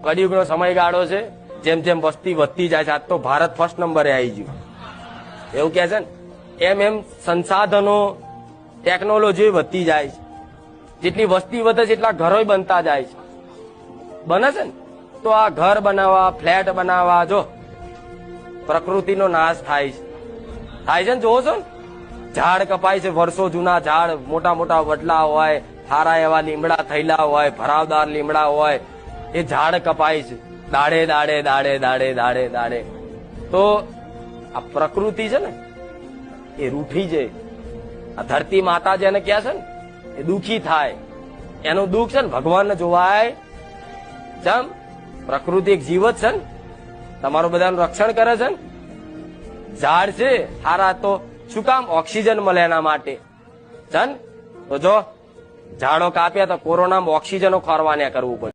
કળિયુગનો સમયગાળો છે, જેમ જેમ વસ્તી વધતી જાય છે. આજ તો ભારત ફર્સ્ટ નંબરે આવી ગયું એવું કે છે ને, એમ એમ સંસાધનો ટેકનોલોજી વધતી જાય છે. જેટલી વસ્તી વધે છે એટલા ઘરો બનતા જાય છે. બને છે ને, તો આ ઘર બનાવવા, ફ્લેટ બનાવવા, જો પ્રકૃતિનો નાશ થાય છે ને, જોવો છો ને, ઝાડ કપાય છે. વર્ષો જૂના ઝાડ, મોટા મોટા વડલા હોય, સારા એવા લીમડા થયેલા હોય, ભરાવદાર લીમડા હોય, એ ઝાડ કપાય છે દાડે દાડે દાડે દાડે દાડે દાડે. તો આ પ્રકૃતિ છે ને એ રૂઠી છે. આ ધરતી માતા જેને કહે છે ને એ દુખી થાય. એનું દુઃખ છે ને ભગવાનને જોવાય. જેમ પ્રકૃતિ એક જીવ જ છે ને, તમારું બધાનું રક્ષણ કરે છે ને. ઝાડ છે સારા તો શું કામ? ઓક્સિજન મળે એના માટે. તો જો ઝાડો કાપ્યા તો કોરોનામાં ઓક્સિજનો ખોરવાને કરવું પડે.